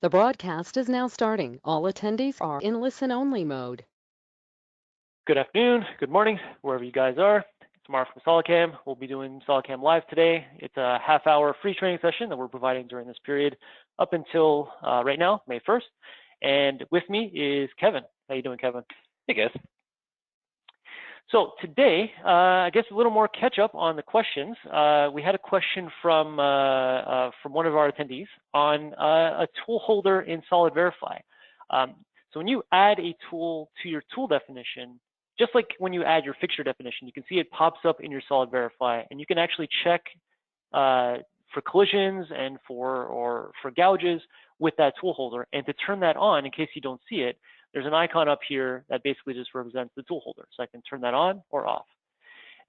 The broadcast is now starting. All attendees are in listen-only mode. Good afternoon, good morning, wherever you guys are. It's Mark from SolidCAM. We'll be doing SolidCAM Live today. It's a half-hour free training session that we're providing during this period up until right now, May 1st. And with me is Kevin. How you doing, Kevin? Hey, guys. So today, I guess a little more catch up on the questions. We had a question from one of our attendees on a tool holder in SolidVerify. So when you add a tool to your tool definition, just like when you add your fixture definition, you can see it pops up in your SolidVerify, and you can actually check for collisions and for gouges with that tool holder. And to turn that on, in case you don't see it, there's an icon up here that basically just represents the tool holder. So I can turn that on or off.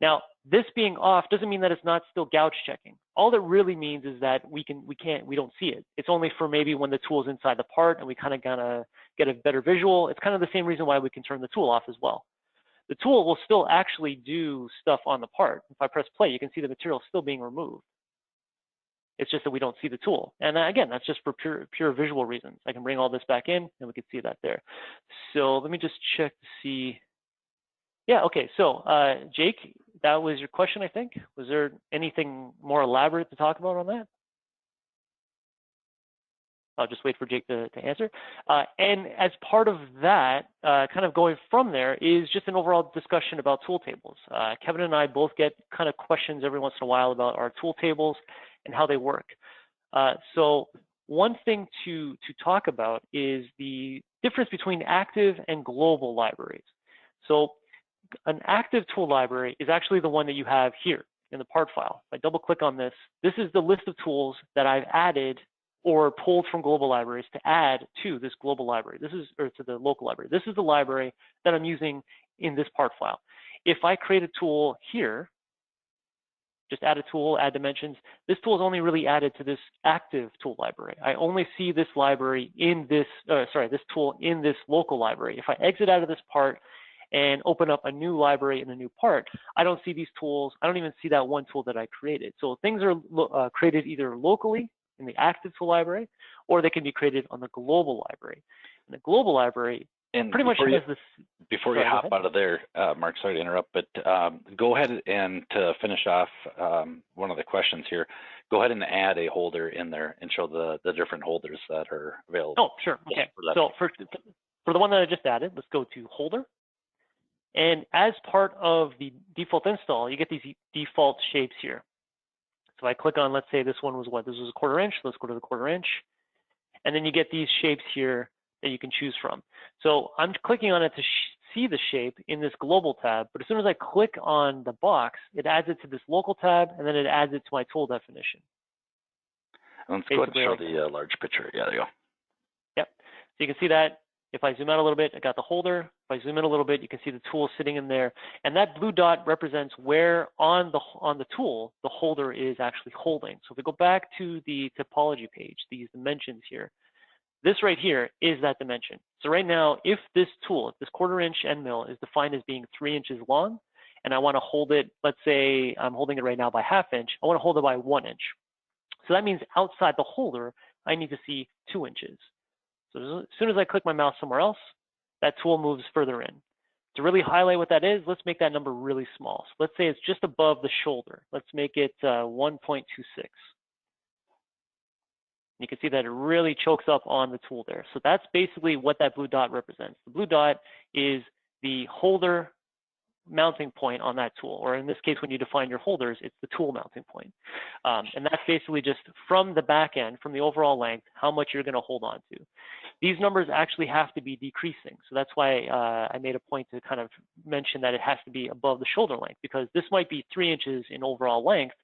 Now, this being off doesn't mean that it's not still gouge checking. All that really means is that we don't see it. It's only for maybe when the tool is inside the part and we kind of get a better visual. It's kind of the same reason why we can turn the tool off as well. The tool will still actually do stuff on the part. If I press play, you can see the material still being removed. It's just that we don't see the tool. And again, that's just for pure visual reasons. I can bring all this back in and we can see that there. So let me just check to see. Yeah, okay, so Jake, that was your question, I think. Was there anything more elaborate to talk about on that? I'll just wait for Jake to answer. And as part of that, kind of going from there is just an overall discussion about tool tables. Kevin and I both get kind of questions every once in a while about our tool tables and how they work. So one thing to talk about is the difference between active and global libraries. So an active tool library is actually the one that you have here in the part file. If I double click on this, this is the list of tools that I've added or pulled from global libraries to add to this global library. Or to the local library. This is the library that I'm using in this part file. If I create a tool here, just add a tool, add dimensions, this tool is only really added to this active tool library. I only see this library in this, this tool in this local library. If I exit out of this part and open up a new library in a new part, I don't see these tools. I don't even see that one tool that I created. So things are created either locally in the active tool library, or they can be created on the global library. And the global library pretty much has this. Before you hop out of there, Mark, sorry to interrupt, but go ahead and to finish off one of the questions here, go ahead and add a holder in there and show the different holders that are available. Oh, sure. Okay. So for the one that I just added, let's go to holder. And as part of the default install, you get these default shapes here. So I click on, let's say this one was what? This was a 1/4 inch. Let's go to the 1/4 inch. And then you get these shapes here that you can choose from. So I'm clicking on it to see the shape in this global tab. But as soon as I click on the box, it adds it to this local tab, and then it adds it to my tool definition. Let's go ahead and show the large picture. Yeah, there you go. Yep. So you can see that. If I zoom out a little bit, I got the holder. If I zoom in a little bit, you can see the tool sitting in there. And that blue dot represents where on the tool the holder is actually holding. So if we go back to the topology page, these dimensions here, this right here is that dimension. So right now, if this tool, this 1/4 inch end mill is defined as being 3 inches long, and I want to hold it, let's say I'm holding it right now by 1/2 inch, I want to hold it by 1 inch. So that means outside the holder, I need to see 2 inches. So as soon as I click my mouse somewhere else, that tool moves further in. To really highlight what that is, let's make that number really small. So let's say it's just above the shoulder. Let's make it 1.26. You can see that it really chokes up on the tool there. So that's basically what that blue dot represents. The blue dot is the holder mounting point on that tool, or in this case, when you define your holders, it's the tool mounting point. And that's basically just from the back end, from the overall length, how much you're going to hold on to. These numbers actually have to be decreasing. So that's why I made a point to kind of mention that it has to be above the shoulder length, because this might be 3 inches in overall length,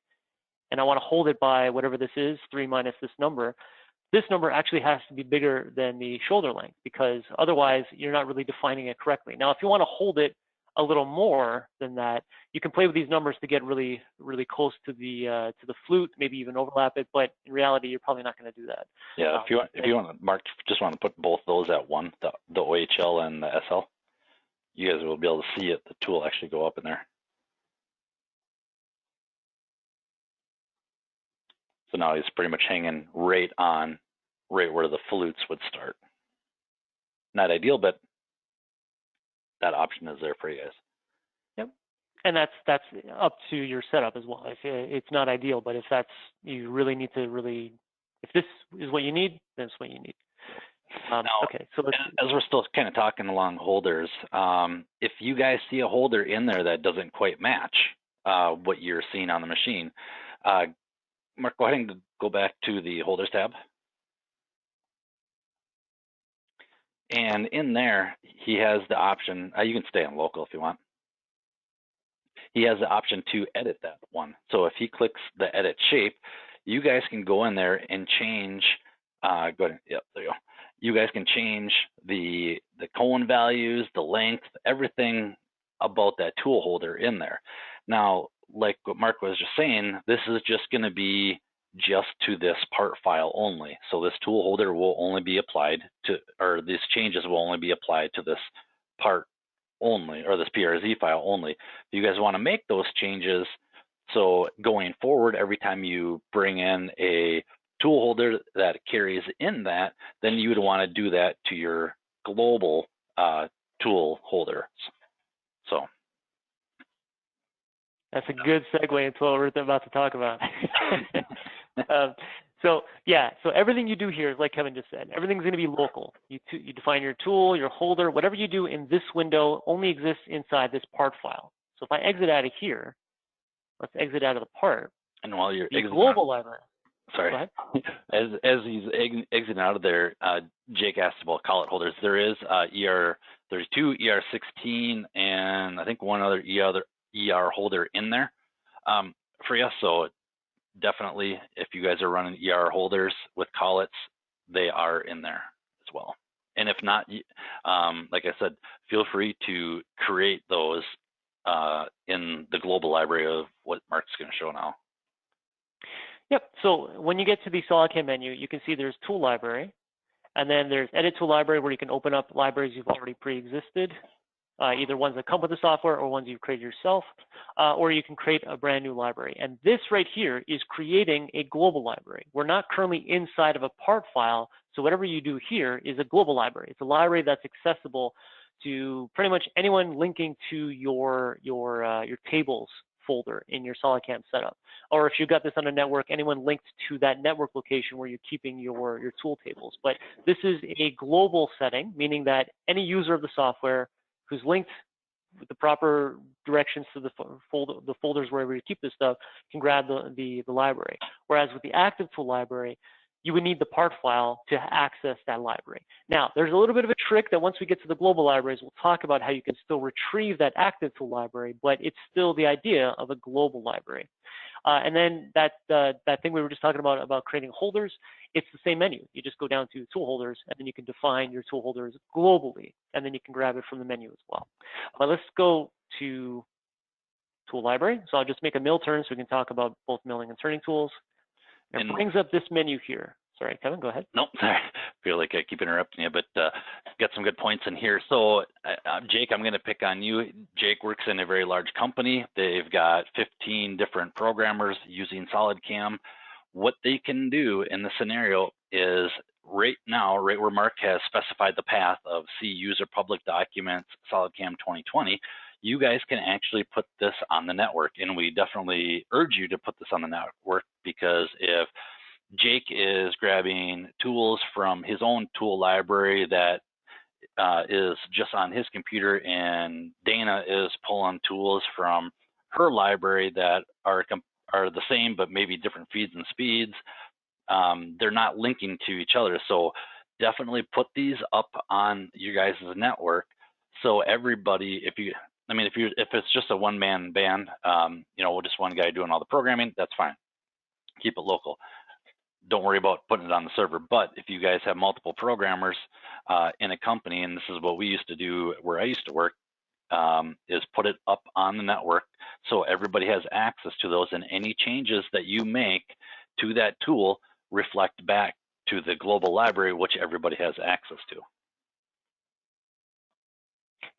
and I want to hold it by whatever this is, 3 minus this number. This number actually has to be bigger than the shoulder length, because otherwise you're not really defining it correctly. Now, if you want to hold it a little more than that, you can play with these numbers to get really, really close to the flute, maybe even overlap it. But in reality, you're probably not going to do that. Yeah, if you want to, Mark, just want to put both those at one, the OHL and the SL, you guys will be able to see it. The tool actually go up in there. So now it's pretty much hanging right on right where the flutes would start. Not ideal, but that option is there for you guys. Yep. And that's up to your setup as well. If it's not ideal, but if that's, you really need to if this is what you need, then it's what you need. Now, okay, so as we're still kind of talking along holders, if you guys see a holder in there that doesn't quite match what you're seeing on the machine, Mark, go ahead and go back to the holders tab. And in there, he has the option, you can stay on local if you want. He has the option to edit that one. So if he clicks the edit shape, you guys can go in there and change, go ahead, yep, there you go. You guys can change the cone values, the length, everything about that tool holder in there. Now, like what Mark was just saying, this is just going to be just to this part file only. So this tool holder will only be applied to, or these changes will only be applied to this part only, or this PRZ file only. If you guys want to make those changes, so going forward, every time you bring in a tool holder that carries in that, then you would want to do that to your global tool holders. So that's a good segue into what we're about to talk about. So yeah, so everything you do here, like Kevin just said, everything's going to be local. You define your tool, your holder, whatever you do in this window only exists inside this part file. So if I exit out of here, let's exit out of the part. And while you're exiting global library. Sorry, as he's exiting out of there, Jake asked about collet holders. There is ER32, ER16, and I think one other ER holder in there for you. So definitely, if you guys are running ER holders with collets, they are in there as well. And if not, like I said, feel free to create those in the global library of what Mark's going to show now. Yep, so when you get to the SolidCAM menu, you can see there's tool library, and then there's edit tool library where you can open up libraries you've already pre-existed, either ones that come with the software or ones you've created yourself, or you can create a brand new library. And this right here is creating a global library. We're not currently inside of a part file, so whatever you do here is a global library. It's a library that's accessible to pretty much anyone linking to your tables folder in your SolidCAM setup. Or if you got this on a network, anyone linked to that network location where you're keeping your tool tables. But this is a global setting, meaning that any user of the software who's linked with the proper directions to the folders wherever you keep this stuff can grab the library. Whereas with the active tool library, you would need the part file to access that library. Now, there's a little bit of a trick that once we get to the global libraries, we'll talk about how you can still retrieve that active tool library, but it's still the idea of a global library. And then that thing we were just talking about creating holders, it's the same menu. You just go down to tool holders, and then you can define your tool holders globally, and then you can grab it from the menu as well. But let's go to tool library. So I'll just make a mill turn so we can talk about both milling and turning tools. It brings up this menu here. Sorry, Kevin, go ahead. Nope, sorry. I feel like I keep interrupting you, but got some good points in here. So, Jake, I'm going to pick on you. Jake works in a very large company. They've got 15 different programmers using SolidCAM. What they can do in the scenario is right now, right where Mark has specified the path of see user public documents, SolidCAM 2020, you guys can actually put this on the network. And we definitely urge you to put this on the network, because if Jake is grabbing tools from his own tool library that is just on his computer, and Dana is pulling tools from her library that are the same but maybe different feeds and speeds, they're not linking to each other. So definitely put these up on you guys' network, so everybody, if it's just a one-man band, just one guy doing all the programming, that's fine. Keep it local. Don't worry about putting it on the server. But if you guys have multiple programmers in a company, and this is what we used to do where I used to work, is put it up on the network so everybody has access to those, and any changes that you make to that tool reflect back to the global library, which everybody has access to.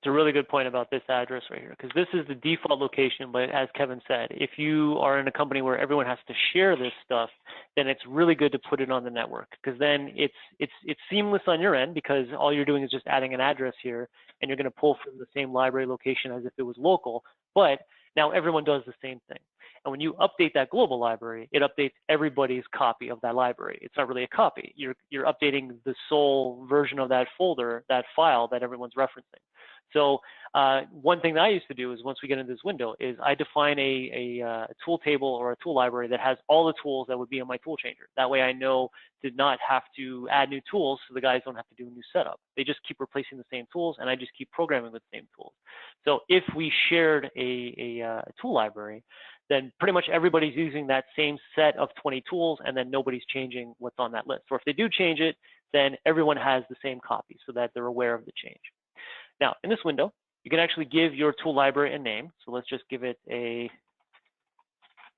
a really good point about this address right here, because this is the default location, but as Kevin said, if you are in a company where everyone has to share this stuff, then it's really good to put it on the network, because then it's seamless on your end, because all you're doing is just adding an address here, and you're going to pull from the same library location as if it was local, but now everyone does the same thing. And when you update that global library, it updates everybody's copy of that library. It's not really a copy. You're updating the sole version of that folder, that file that everyone's referencing. So one thing that I used to do is once we get into this window is I define a tool table or a tool library that has all the tools that would be in my tool changer. That way I know to not have to add new tools so the guys don't have to do a new setup. They just keep replacing the same tools and I just keep programming with the same tools. So if we shared a tool library, then pretty much everybody's using that same set of 20 tools and then nobody's changing what's on that list. Or if they do change it, then everyone has the same copy so that they're aware of the change. Now, in this window, you can actually give your tool library a name. So let's just give it a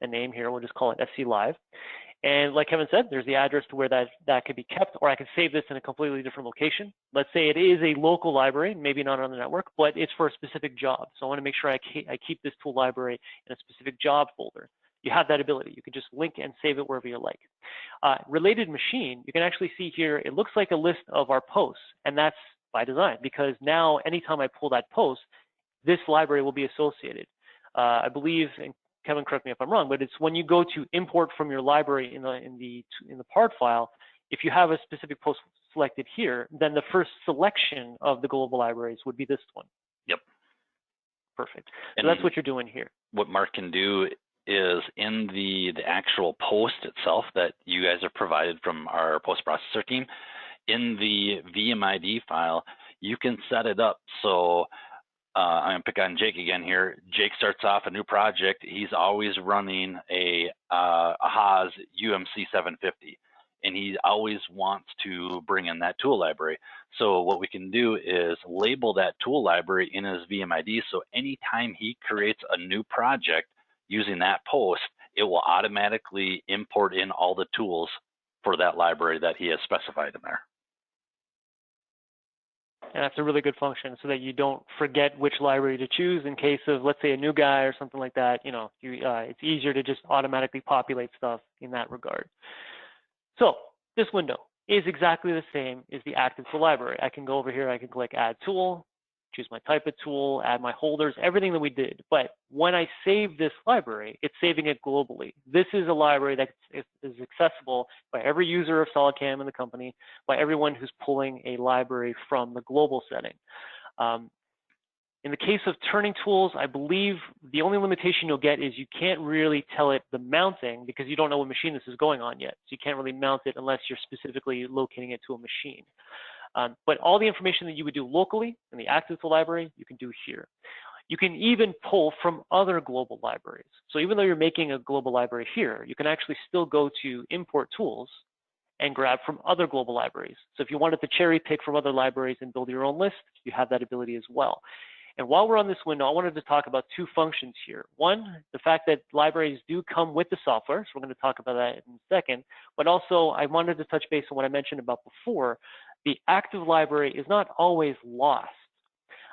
name here. We'll just call it SC Live. And like Kevin said, there's the address to where that could be kept, or I can save this in a completely different location. Let's say it is a local library, maybe not on the network, but it's for a specific job. So I want to make sure I keep this tool library in a specific job folder. You have that ability. You can just link and save it wherever you like. Related machine, you can actually see here, it looks like a list of our posts, and that's by design, because now anytime I pull that post, this library will be associated. I believe, and Kevin, correct me if I'm wrong, but it's when you go to import from your library in the part file, if you have a specific post selected here, then the first selection of the global libraries would be this one. Yep. Perfect. So and that's what you're doing here. What Mark can do is in the actual post itself that you guys have provided from our post processor team, in the VMID file, you can set it up so I'm gonna pick on Jake again here. Jake starts off a new project. He's always running a Haas UMC 750, and he always wants to bring in that tool library. So what we can do is label that tool library in his VMID. So anytime he creates a new project using that post, it will automatically import in all the tools for that library that he has specified in there. And that's a really good function so that you don't forget which library to choose in case of, let's say, a new guy or something like that. You know, it's easier to just automatically populate stuff in that regard. So this window is exactly the same as the active tool library. I can go over here, I can click Add Tool, choose my type of tool, add my holders, everything that we did. But when I save this library, it's saving it globally. This is a library that is accessible by every user of SolidCAM in the company, by everyone who's pulling a library from the global setting. In the case of turning tools, I believe the only limitation you'll get is you can't really tell it the mounting because you don't know what machine this is going on yet. So you can't really mount it unless you're specifically locating it to a machine. But all the information that you would do locally in the active tool library, you can do here. You can even pull from other global libraries. So even though you're making a global library here, you can actually still go to import tools and grab from other global libraries. So if you wanted to cherry pick from other libraries and build your own list, you have that ability as well. And while we're on this window, I wanted to talk about two functions here. One, the fact that libraries do come with the software, so we're going to talk about that in a second, but also I wanted to touch base on what I mentioned about before. The active library is not always lost.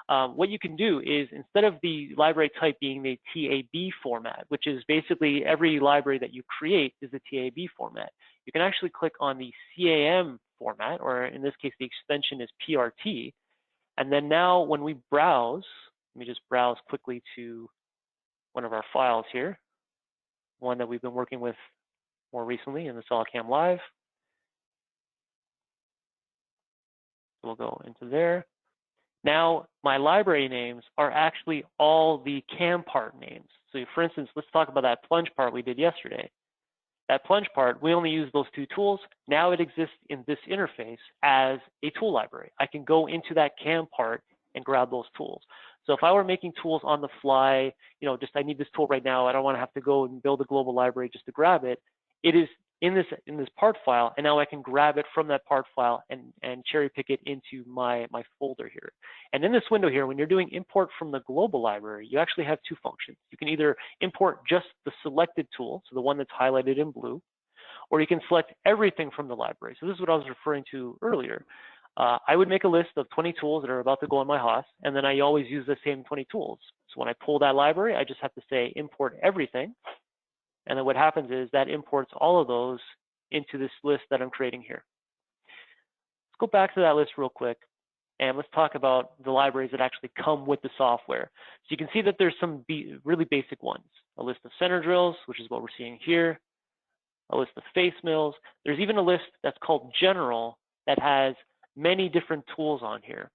What you can do is instead of the library type being the TAB format, which is basically every library that you create is a TAB format, you can actually click on the CAM format, or in this case, the extension is PRT. And then now when we browse, let me just browse quickly to one of our files here, one that we've been working with more recently in the SolidCAM Live. We'll go into there. Now, my library names are actually all the CAM part names. So for instance, let's talk about that plunge part we did yesterday. That plunge part, we only use those two tools. Now it exists in this interface as a tool library. I can go into that CAM part and grab those tools. So if I were making tools on the fly, you know, just I need this tool right now, I don't want to have to go and build a global library just to grab it. It is in this part file, and now I can grab it from that part file and cherry pick it into my folder here. And in this window here, when you're doing import from the global library, you actually have two functions. You can either import just the selected tool, so the one that's highlighted in blue, or you can select everything from the library. So this is what I was referring to earlier. I would make a list of 20 tools that are about to go on my HOS, and then I always use the same 20 tools. So when I pull that library, I just have to say import everything. And then what happens is that imports all of those into this list that I'm creating here. Let's go back to that list real quick, and let's talk about the libraries that actually come with the software. So you can see that there's some really basic ones. A list of center drills, which is what we're seeing here. A list of face mills. There's even a list that's called general that has many different tools on here.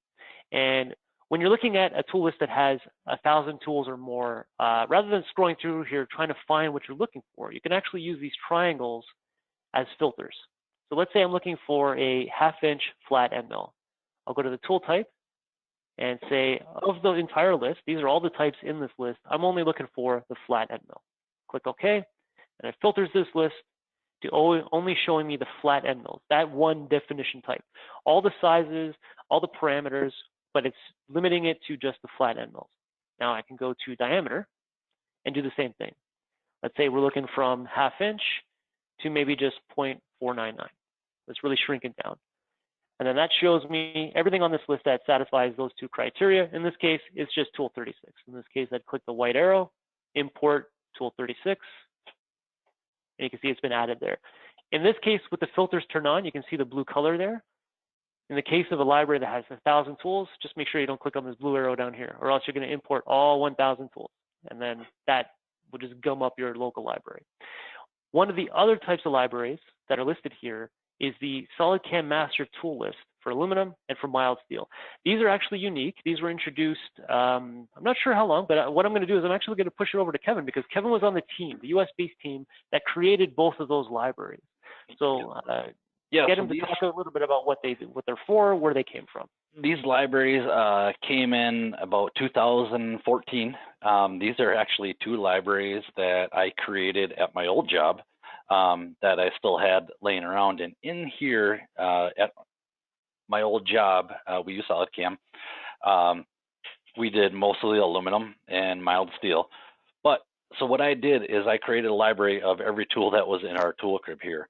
And when you're looking at a tool list that has 1,000 tools or more, rather than scrolling through here trying to find what you're looking for, you can actually use these triangles as filters. So let's say I'm looking for a 1/2-inch flat end mill. I'll go to the tool type and say, of the entire list, these are all the types in this list, I'm only looking for the flat end mill. Click OK, and it filters this list to only showing me the flat end mills, that one definition type. All the sizes, all the parameters, but it's limiting it to just the flat end mills. Now I can go to diameter and do the same thing. Let's say we're looking from 1/2-inch to maybe just 0.499. Let's really shrink it down. And then that shows me everything on this list that satisfies those two criteria. In this case, it's just tool 36. In this case, I'd click the white arrow, import tool 36, and you can see it's been added there. In this case, with the filters turned on, you can see the blue color there. In the case of a library that has 1,000 tools, just make sure you don't click on this blue arrow down here, or else you're going to import all 1,000 tools, and then that will just gum up your local library. One of the other types of libraries that are listed here is the SolidCAM master tool list for aluminum and for mild steel. These are actually unique. These were introduced, I'm not sure how long, but what I'm going to do is I'm actually going to push it over to Kevin, because Kevin was on the team, the US-based team that created both of those libraries. So get him to talk a little bit about what they're for, where they came from. These libraries came in about 2014. These are actually two libraries that I created at my old job that I still had laying around. And in here at my old job, we use SolidCAM. We did mostly aluminum and mild steel. But so what I did is I created a library of every tool that was in our tool crib here.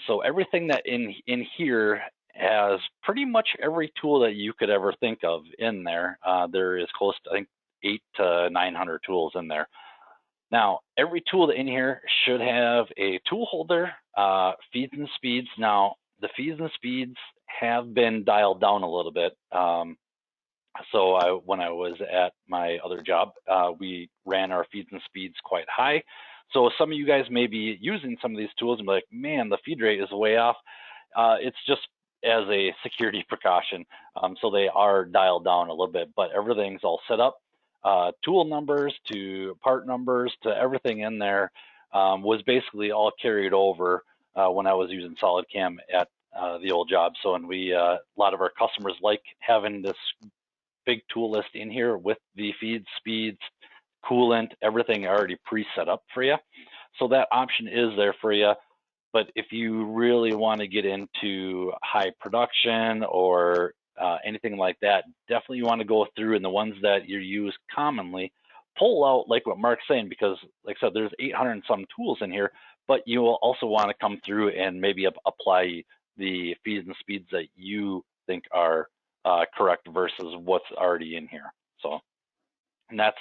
So everything that in here has pretty much every tool that you could ever think of in there. There is close to, I think, 800 to 900 tools in there. Now, every tool in here should have a tool holder, feeds and speeds. Now, the feeds and speeds have been dialed down a little bit. So when I was at my other job, we ran our feeds and speeds quite high. So some of you guys may be using some of these tools and be like, man, the feed rate is way off. It's just as a security precaution. So they are dialed down a little bit, but everything's all set up. Tool numbers to part numbers to everything in there was basically all carried over when I was using SolidCAM at the old job. So, and a lot of our customers like having this big tool list in here with the feed, speeds, coolant, everything already pre-set up for you. So that option is there for you. But if you really want to get into high production or anything like that, definitely you want to go through, and the ones that you use commonly, pull out like what Mark's saying, because like I said, there's 800 and some tools in here, but you will also want to come through and maybe apply the feeds and speeds that you think are correct versus what's already in here. So, and that's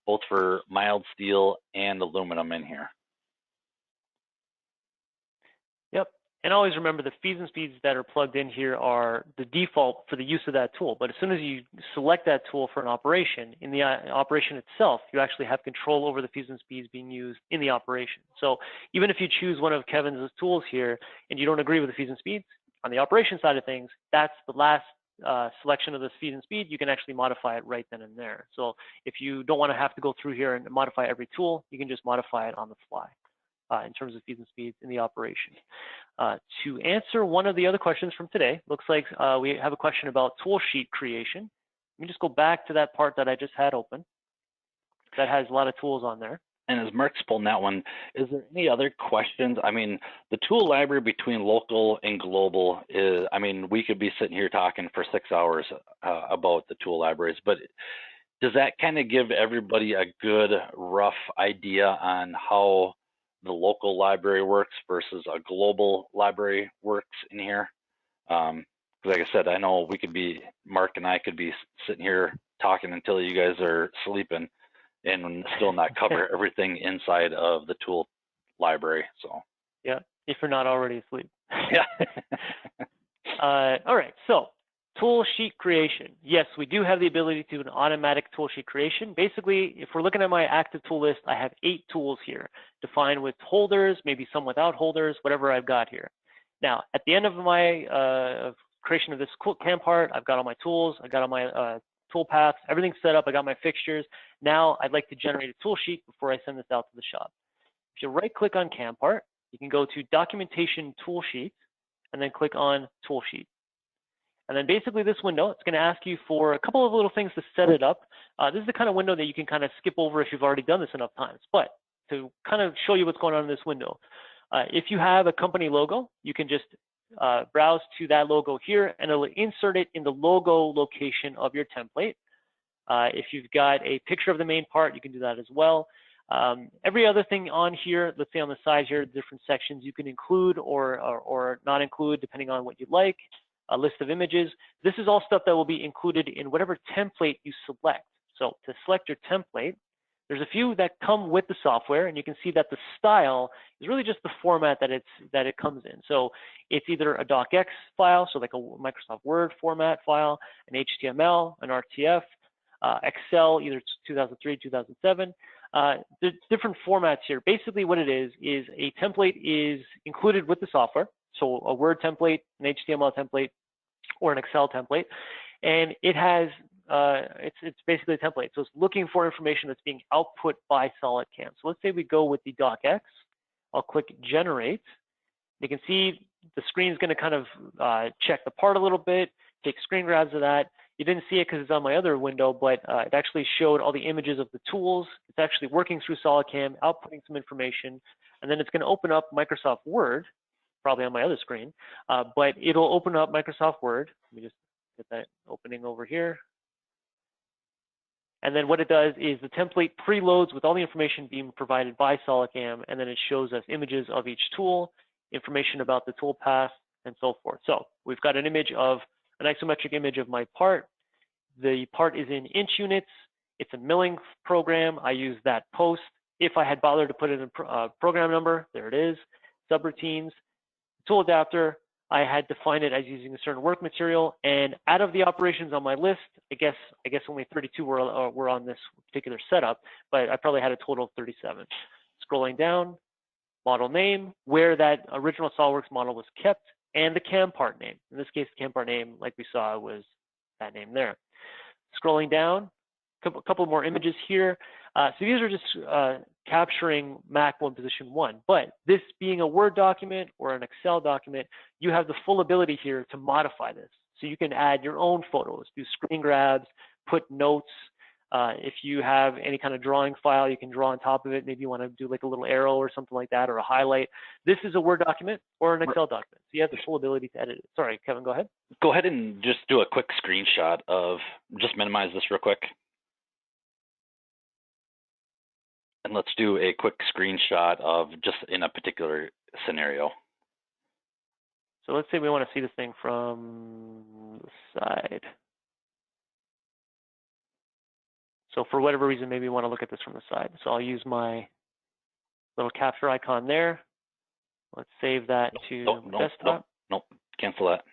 both for mild steel and aluminum in here. Yep. And always remember the feeds and speeds that are plugged in here are the default for the use of that tool. But as soon as you select that tool for an operation, in the operation itself, you actually have control over the feeds and speeds being used in the operation. So even if you choose one of Kevin's tools here and you don't agree with the feeds and speeds, on the operation side of things, that's the last selection of this feed and speed. You can actually modify it right then and there. So if you don't want to have to go through here and modify every tool, you can just modify it on the fly. In terms of feeds and speeds in the operation. To answer one of the other questions from today, looks like we have a question about tool sheet creation. Let me just go back to that part that I just had open. That has a lot of tools on there. And as Mark's pulling that one, is there any other questions? I mean, the tool library between local and global is, I mean, we could be sitting here talking for 6 hours about the tool libraries, but does that kind of give everybody a good rough idea on how the local library works versus a global library works in here? like I said, I know Mark and I could be sitting here talking until you guys are sleeping and still not cover everything inside of the tool library. So yeah, if you're not already asleep. yeah. All right, so tool sheet creation. Yes, we do have the ability to do an automatic tool sheet creation. Basically, if we're looking at my active tool list, I have 8 tools here, defined with holders, maybe some without holders, whatever I've got here. Now, at the end of my creation of this CAM part, I've got all my tools, I got all my tool paths, everything's set up, I got my fixtures. Now, I'd like to generate a tool sheet before I send this out to the shop. If you right-click on CAM part, you can go to Documentation Tool Sheet, and then click on Tool Sheet. And then basically this window, it's going to ask you for a couple of little things to set it up. This is the kind of window that you can kind of skip over if you've already done this enough times. But to kind of show you what's going on in this window, if you have a company logo, you can just browse to that logo here, and it'll insert it in the logo location of your template. If you've got a picture of the main part, you can do that as well. Every other thing on here, let's say on the side here, different sections you can include or not include depending on what you like. A list of images. This is all stuff that will be included in whatever template you select. So to select your template, there's a few that come with the software, and you can see that the style is really just the format that it comes in. So it's either a docx file, so like a Microsoft Word format file, an HTML, an RTF, Excel, either 2003, 2007. There's different formats here. Basically what it is a template is included with the software. So a Word template, an HTML template, or an Excel template, and it has it's basically a template. So it's looking for information that's being output by SolidCAM. So let's say we go with the docx. I'll click Generate. You can see the screen is going to kind of check the part a little bit, take screen grabs of that. You didn't see it because it's on my other window, but it actually showed all the images of the tools. It's actually working through SolidCAM, outputting some information, and then it's going to open up Microsoft Word, probably on my other screen, but it'll open up Microsoft Word. Let me just get that opening over here. And then what it does is the template preloads with all the information being provided by SolidCAM, and then it shows us images of each tool, information about the tool path, and so forth. So we've got an image of an isometric image of my part. The part is in inch units. It's a milling program. I use that post. If I had bothered to put in a program number, there it is, subroutines. Tool adapter, I had defined it as using a certain work material, and out of the operations on my list, I guess only 32 were on this particular setup, but I probably had a total of 37. Scrolling down, model name, where that original SolidWorks model was kept, and the CAM part name. In this case, the CAM part name, like we saw, was that name there. Scrolling down, a couple more images here. So these are just capturing Mac 1 position 1, but this being a Word document or an Excel document, you have the full ability here to modify this. So you can add your own photos, do screen grabs, put notes. If you have any kind of drawing file, you can draw on top of it. Maybe you want to do like a little arrow or something like that, or a highlight. This is a Word document or an Excel document. So you have the full ability to edit it. Sorry, Kevin, go ahead. Go ahead and just do a quick screenshot of, just minimize this real quick. And let's do a quick screenshot of just in a particular scenario. So let's say we want to see this thing from the side. So for whatever reason, maybe we want to look at this from the side. So I'll use my little capture icon there. Let's save that to desktop. Nope, cancel that.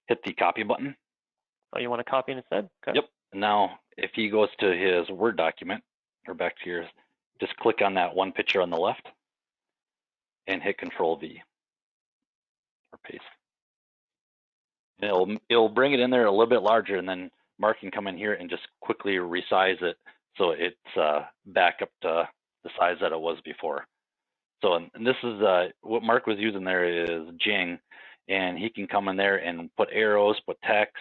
Hit the copy button. Oh, you want to copy it instead? Okay. Yep. Now, if he goes to his Word document, or back to yours, just click on that one picture on the left and hit Control-V or paste. And it'll bring it in there a little bit larger, and then Mark can come in here and just quickly resize it so it's back up to the size that it was before. So, and this is what Mark was using there is Jing, and he can come in there and put arrows, put text,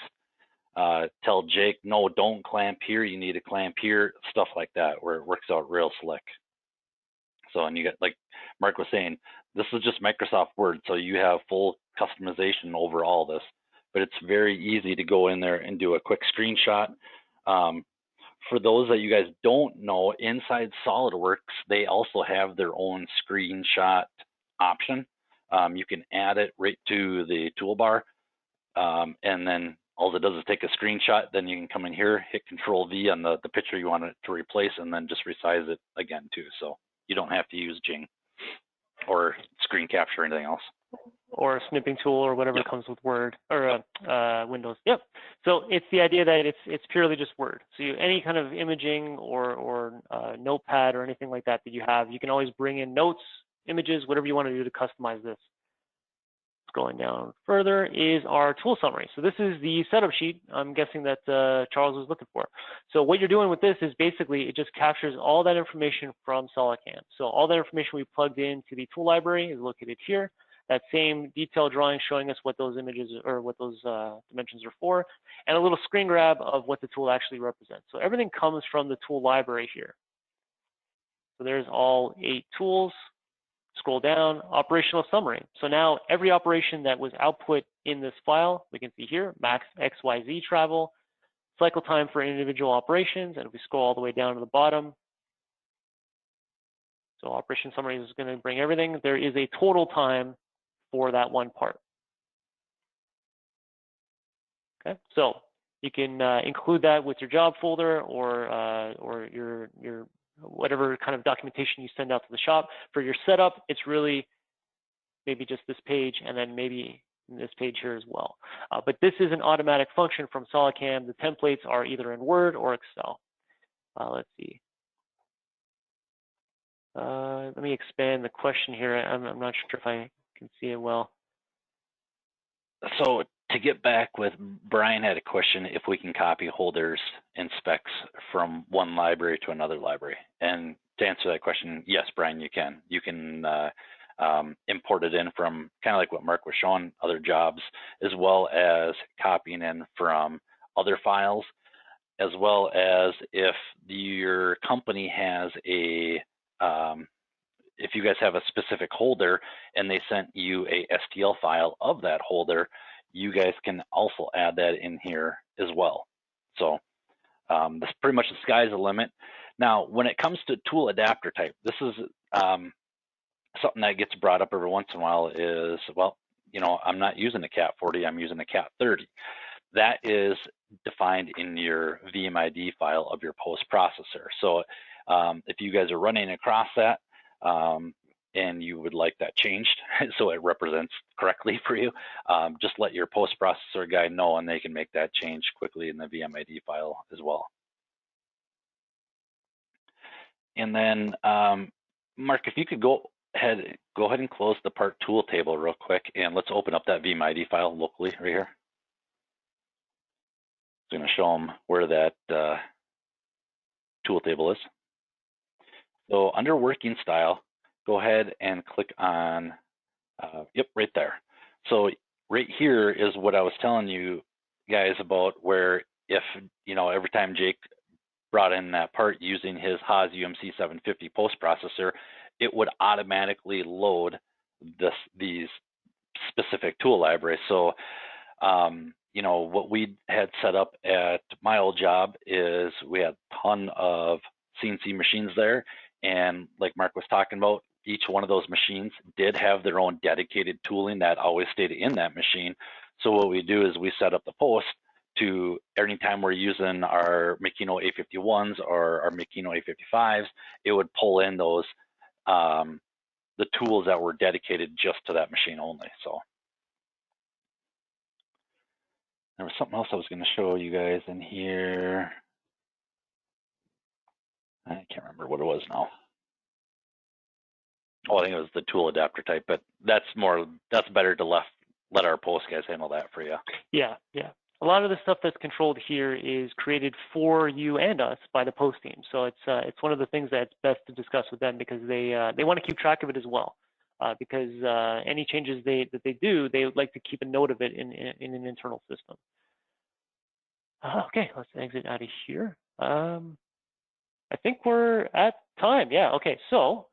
tell Jake, no, don't clamp here, you need to clamp here, stuff like that, where it works out real slick. So, and you got, like Mark was saying, this is just Microsoft Word, so you have full customization over all this, but it's very easy to go in there and do a quick screenshot. For those that you guys don't know, inside SolidWorks, they also have their own screenshot option you can add it right to the toolbar, and then all it does is take a screenshot. Then you can come in here, hit Control V on the picture you want it to replace, and then just resize it again too. So you don't have to use Jing or screen capture or anything else. Or a snipping tool or whatever Yep. comes with Word or Windows. Yep. So it's the idea that it's purely just Word. So any kind of imaging or notepad or anything like that you have, you can always bring in notes, images, whatever you want to do to customize this. Going down further is our tool summary. So this is the setup sheet I'm guessing that Charles was looking for. So what you're doing with this is basically it just captures all that information from SolidCAM. So all that information we plugged into the tool library is located here. That same detailed drawing showing us what those images or what those dimensions are for, and a little screen grab of what the tool actually represents. So everything comes from the tool library here. So there's all 8 tools. Scroll down, operational summary. So now every operation that was output in this file, we can see here, max XYZ travel, cycle time for individual operations, and if we scroll all the way down to the bottom, so operation summary is going to bring everything. There is a total time for that one part. Okay, so you can include that with your job folder or your whatever kind of documentation you send out to the shop. For your setup, it's really maybe just this page and then maybe this page here as well. But this is an automatic function from SolidCAM. The templates are either in Word or Excel. Let's see. Let me expand the question here. I'm not sure if I can see it well. So to get back with, Brian had a question if we can copy holders and specs from one library to another library. And to answer that question, yes, Brian, you can. You can import it in from kind of like what Mark was showing, other jobs, as well as copying in from other files, as well as if your company has a, if you guys have a specific holder and they sent you a STL file of that holder, you guys can also add that in here as well. So that's pretty much the sky's the limit. Now, when it comes to tool adapter type, this is something that gets brought up every once in a while is, well, you know, I'm not using a Cat 40, I'm using a Cat 30. That is defined in your VMID file of your post processor. So if you guys are running across that, and you would like that changed so it represents correctly for you, just let your post processor guy know and they can make that change quickly in the VMID file as well. And then Mark, if you could go ahead and close the part tool table real quick, and let's open up that VMID file locally right here. It's going to show them where that tool table is. So under working style, go ahead and click on, yep, right there. So right here is what I was telling you guys about, where if, you know, every time Jake brought in that part using his Haas UMC 750 post processor, it would automatically load these specific tool libraries. So, you know, what we had set up at my old job is we had a ton of CNC machines there. And like Mark was talking about, each one of those machines did have their own dedicated tooling that always stayed in that machine. So what we do is we set up the post to anytime we're using our Makino A51s or our Makino A55s, it would pull in those, the tools that were dedicated just to that machine only. So there was something else I was going to show you guys in here. I can't remember what it was now. Oh, I think it was the tool adapter type, but that's better to let our post guys handle that for you. Yeah, yeah. A lot of the stuff that's controlled here is created for you and us by the post team. So it's one of the things that's best to discuss with them, because they want to keep track of it as well. Because any changes that they do, they would like to keep a note of it in an internal system. Okay, let's exit out of here. I think we're at time. Yeah, okay. So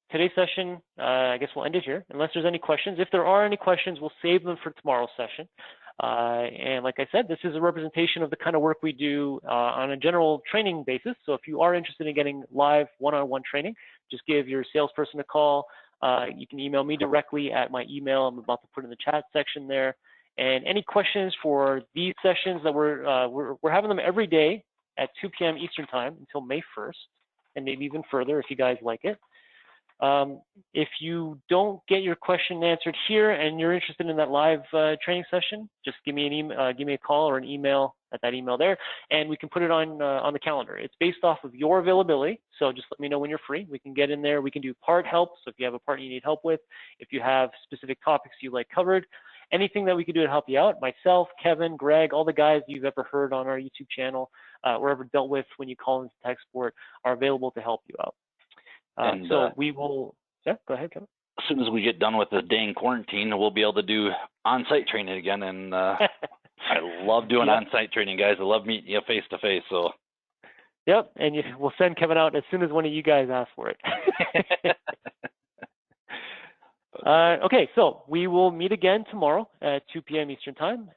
today's session, I guess we'll end it here, unless there's any questions. If there are any questions, we'll save them for tomorrow's session. And like I said, this is a representation of the kind of work we do on a general training basis. So if you are interested in getting live one-on-one training, just give your salesperson a call. You can email me directly at my email. I'm about to put in the chat section there. And any questions for these sessions that we're having them every day at 2 p.m. Eastern time until May 1st, and maybe even further if you guys like it. If you don't get your question answered here and you're interested in that live training session, just give me an email, give me a call or an email at that email there, and we can put it on the calendar. It's based off of your availability, so just let me know when you're free. We can get in there. We can do part help, so if you have a part you need help with, if you have specific topics you like covered, anything that we could do to help you out, myself, Kevin, Greg, all the guys you've ever heard on our YouTube channel, or ever dealt with when you call into tech support are available to help you out. So we will, yeah, go ahead, Kevin. As soon as we get done with this dang quarantine, we'll be able to do on-site training again. And I love doing on-site training, guys. I love meeting you face to face. So. Yep, and we'll send Kevin out as soon as one of you guys ask for it. Okay, so we will meet again tomorrow at 2 p.m. Eastern time.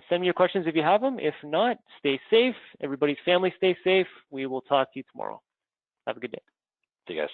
Send me your questions if you have them. If not, stay safe. Everybody's family stay safe. We will talk to you tomorrow. Have a good day. See you guys.